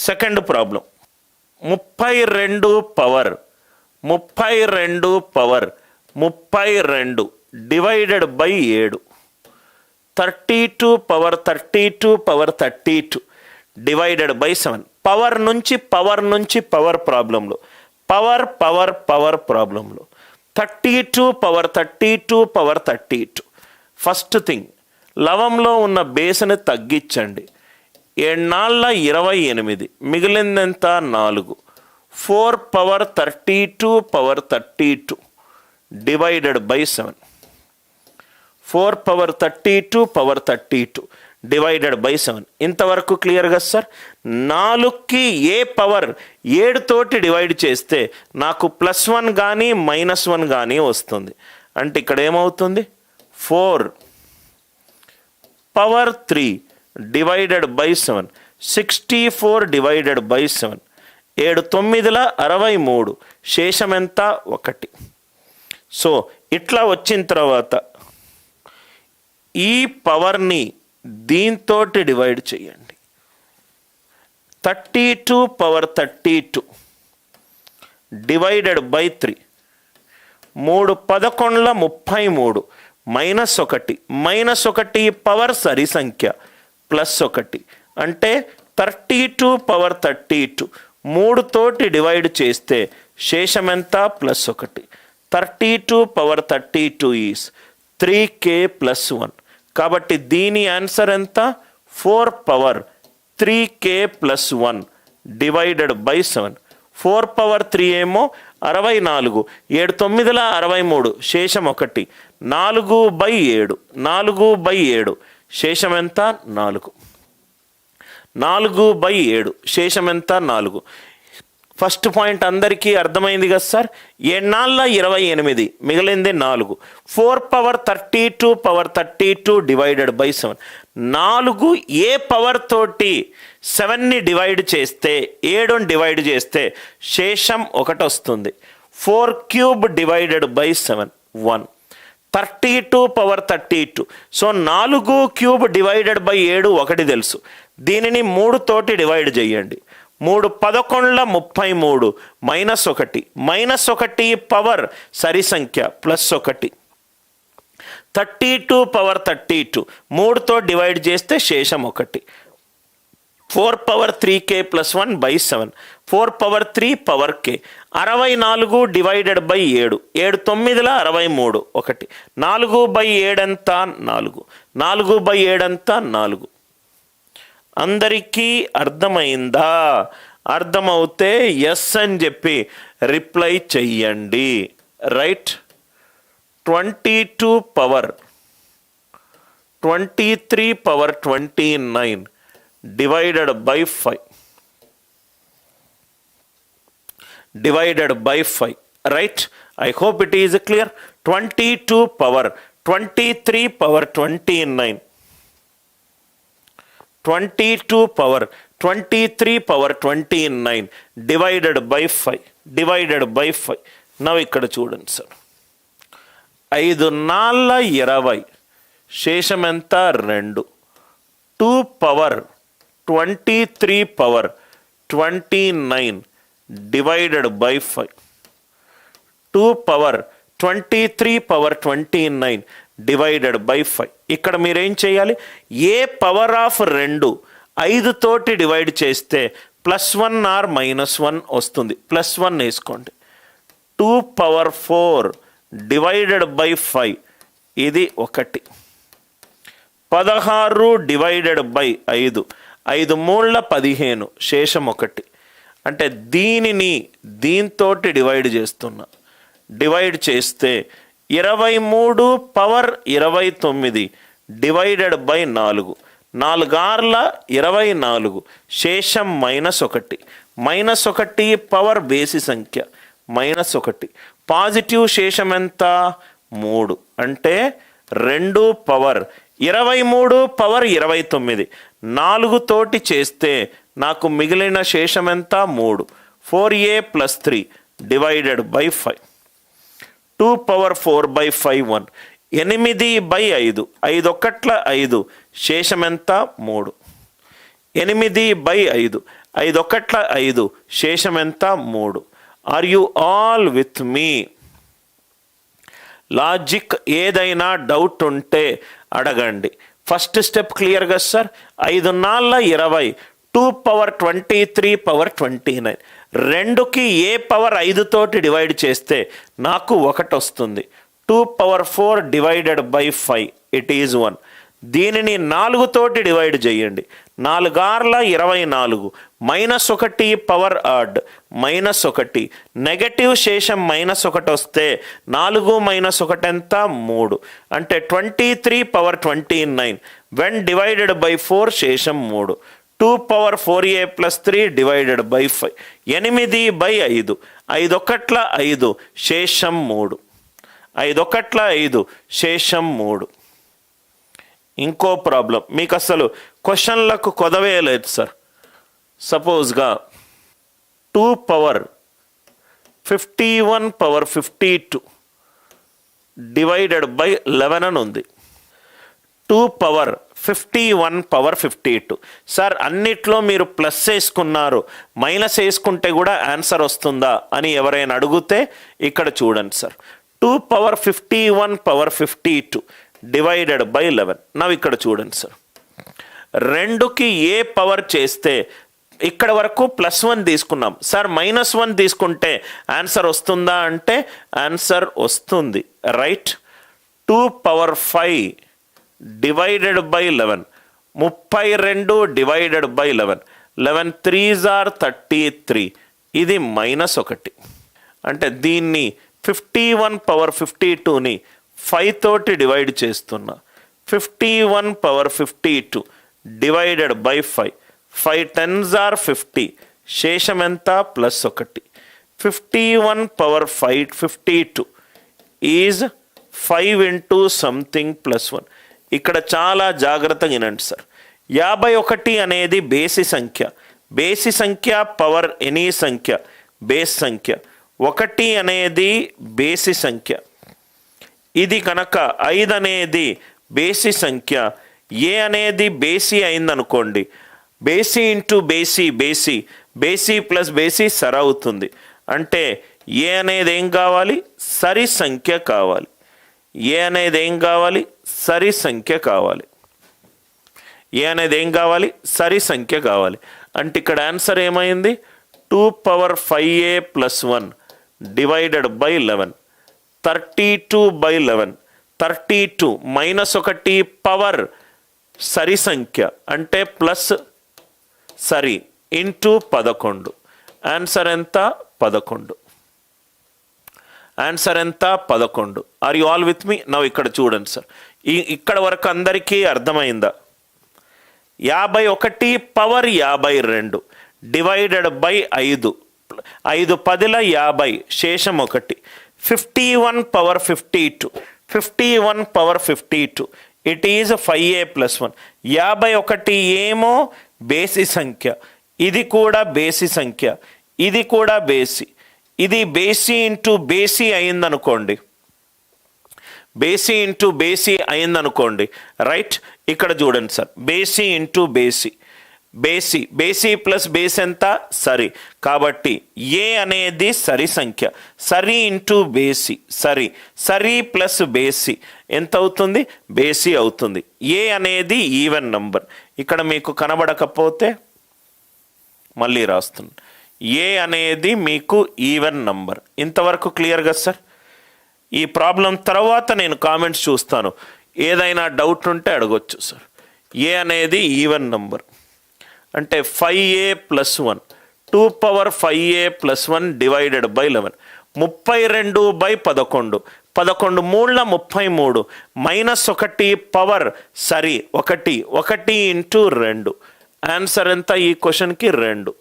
Second problem 32 power 32 divided by 7. 32 power 32 divided by 7. Power నుంచి power ప్రాబ్లంలో power ప్రాబ్లంలో 32 power 32. First thing, లవంలో ఉన్న బేస్ని తగ్గించండి. 7×28 మిగిలిందెంత 4. 4 power 32 divided by 7. 4 power 32 divided by 7. ఇంతవరకు clear కదా సార్? 4కి ఏ పవర్ 7 తోటి డివైడ్ చేస్తే నాకు +1 కానీ -1 కానీ వస్తుంది. అంటే ఇక్కడ ఏమవుతుంది? 4 power 3 divided by 7. 64 divided by 7. 7 9ల 63. శేషం ఎంత? 1. సో ఇట్లా వచ్చిన తర్వాత ఈ పవర్ని దీంతో డివైడ్ చేయండి. 32 పవర్ 32 డివైడెడ్ బై 3. 3 11ల 33. -1 పవర్ సరి సంఖ్య +1 అంటే 32 పవర్ 32 3 తోటి డివైడ్ చేస్తే శేషం ఎంత? +1. 32 పవర్ 32 ఈజ్ 3k + 1. కాబట్టి దీని ఆన్సర్ ఎంత? 4 power 3k + 1 divided by 7. 4 power 3 ఏమో 64. 7 9ల 63. శేషం 1. 4/7 శేషం ఎంత? 4. 4/7 శేషం ఎంత? 4. ఫస్ట్ పాయింట్ అందరికీ అర్థమైంది కదా సార్? 7×28 మిగిలింది 4. 4 power 32 divided by 7. 4 A power తోటి 7ని డివైడ్ చేస్తే 7ని డివైడ్ చేస్తే శేషం 1 వస్తుంది. 4³ divided by 7 1. 32 power 32. So 4³ divided by 7 1 తెలుసు. దీనిని 3 తోటి డివైడ్ చేయండి. 3 11ల 33. -1 పవర్ సరి సంఖ్య +1. 32 పవర్ 32 3తో డివైడ్ చేస్తే శేషం 1. 4 power 3k + 1 by 7. 4 power 3 power k. 64 divided by 7. 7 9ల 63 1. 4/7 ఎంత? 4. 4/7 ఎంత? 4. అందరికీ అర్థమైందా? అర్థమవుతే ఎస్ అని చెప్పి రిప్లై చెయ్యండి. Right. 22 power 23 power 29 divided by 5 divided by 5. Right? I hope it is clear. 22 power 23 power 29. 22 power 23 power 29 divided by 5. Divided by 5. Now ఇక్కడ చూడండి sir. 5×4 శేషం ఎంత? 2. 2 power 23 power 29 divided by 5. 2 power 23 power 29 divided by 5. ఇక్కడ మీరేం చేయాలి? ఏ power of 2 5 తోటి divide చేస్తే +1 are -1 వస్తుంది. +1 వేసుకోండి. 2 పవర్ 4 డివైడెడ్ బై 5 ఇది 1. 16 డివైడెడ్ బై 5. 5 3ల 15 శేషం 1. అంటే దీనిని దీంతోటి డివైడ్ చేస్తున్నా. డివైడ్ చేస్తే 23 పవర్ 29 డివైడెడ్ బై 4. 4×6 శేషం -1. -1 పవర్ బేసి సంఖ్య -1. పాజిటివ్ శేషం ఎంత? 3. అంటే 2 పవర్ 23 పవర్ 29 4 తోటి చేస్తే నాకు మిగిలిన శేషం ఎంత? 3. 4a + 3 divided by 5. 2 పవర్ 4/5 1. 8/5 5 1 5 శేషం ఎంత? 3. 8/5, 5 ఒకట్ల 5, శేషం ఎంత 3. Are you all with me? Logic ఏదైనా డౌట్ ఉంటే అడగండి. ఫస్ట్ స్టెప్ క్లియర్ కదా సార్? 5 4 20, 2 power 23 power 29. రెండుకి ఏ పవర్ 5 తోటి డివైడ్ చేస్తే నాకు 1 వస్తుంది. 2 power 4 divided by 5, it is 1. దీనిని 4 తోటి డివైడ్ చేయండి. 4 6 24, -1 పవర్ ఆడ్, -1, నెగటివ్ శేషం -1 వస్తే 4 -1 ఎంత 3, అంటే 23 పవర్ 29. వెన్ డివైడెడ్ బై 4 శేషం 3. 2 power 4a plus 3 divided by 5, 8/5, 5 ఒకట్ల 5, శేషం 3. 5 ఒకట్ల 5, శేషం 3. ఇంకో ప్రాబ్లం, మీకు అసలు క్వశ్చన్లకు కొదవే లేదు సార్. సపోజ్గా 2 పవర్ 51 పవర్ 52 డివైడెడ్ బై 11 అని ఉంది. 2 పవర్ 51 పవర్ 52. సార్ అన్నిట్లో మీరు ప్లస్ వేసుకున్నారు, మైనస్ వేసుకుంటే కూడా ఆన్సర్ వస్తుందా అని ఎవరైనా అడిగితే ఇక్కడ చూడండి sir. 2 power 51 power 52 divided by 11. నవ్వు ఇక్కడ చూడండి సార్, రెండుకి ఏ పవర్ చేస్తే ఇక్కడ వరకు +1 తీసుకున్నాం సార్, -1 తీసుకుంటే ఆన్సర్ వస్తుందా అంటే ఆన్సర్ వస్తుంది, right. 2 power 5 divided by 11, 32 divided by 11, 11 3s are 33, ఇది -1. అంటే దీన్ని 51 పవర్ 52ని 5 తోటి డివైడ్ చేస్తున్నా. 51 power 52 divided by 5, 5 10s are 50, శేషం ఎంత +1. 51 పవర్ 52 ఈజ్ 5 ఇంటూ సంథింగ్ +1. ఇక్కడ చాలా జాగ్రత్తగా వినండి సార్. 51 అనేది బేసి సంఖ్య. బేసి సంఖ్య పవర్ ఎనీ సంఖ్య బేస్ సంఖ్య. 1 అనేది బేసి సంఖ్య. ఇది కనుక 5 అనేది బేసి సంఖ్య, ఏ అనేది బేసి అయిందనుకోండి, బేసి ఇంటూ బేసి బేసి, బేసి ప్లస్ బేసి సరి అవుతుంది. అంటే ఏ అనేది ఏం కావాలి? సరి సంఖ్య కావాలి. ఏ అనేది ఏం కావాలి? సరి సంఖ్య కావాలి. ఏ అనేది ఏం కావాలి? సరి సంఖ్య కావాలి. అంటే ఇక్కడ ఆన్సర్ ఏమైంది? 2 power 5a plus 1 divided by 11, 32/11. 32 -1 power సరి సంఖ్య అంటే ప్లస్ సరి ఇంటూ 11. ఆన్సర్ ఎంత? 11. ఆన్సర్ ఎంత? 11. ఆర్ యు ఆల్ విత్ మీ? నవ్వు ఇక్కడ చూడండి సార్, ఇక్కడ వరకు అందరికీ అర్థమైందా? 51 పవర్ 52 డివైడెడ్ బై 5, 5 10ల 50, శేషం 1. 51 power 52, 51 power 52, it is 5a plus 1. 51 ఏమో బేసి సంఖ్య, ఇది కూడా బేసి సంఖ్య, ఇది కూడా బేసి. ఇది బేసి ఇంటూ బేసి అయిందనుకోండి, బేసి ఇంటూ బేసి అయిందనుకోండి, రైట్. ఇక్కడ చూడండి సార్, బేసి ఇంటూ బేసి, బేసి బేసి ప్లస్ బేస్ ఎంత? సరి. కాబట్టి ఏ అనేది సరి సంఖ్య, సరి ఇంటూ బేసి సరి, సరి ప్లస్ బేసి ఎంత అవుతుంది? బేసి అవుతుంది. ఏ అనేది ఈవెన్ నంబర్. ఇక్కడ మీకు కనబడకపోతే మళ్ళీ రాస్తున్నాను, ఏ అనేది మీకు ఈవెన్ నంబర్. ఇంతవరకు క్లియర్గా సార్? ఈ ప్రాబ్లం తర్వాత నేను కామెంట్స్ చూస్తాను, ఏదైనా డౌట్ ఉంటే అడగొచ్చు సార్. ఏ అనేది ఈవెన్ నంబర్ అంటే 5a plus 1, 2 power 5a plus 1 divided by 11, 32/11, 11 3ల 33, -1 power సరి 1, 1 ఇంటూ 2. ఆన్సర్ ఎంత ఈ క్వశ్చన్కి? 2.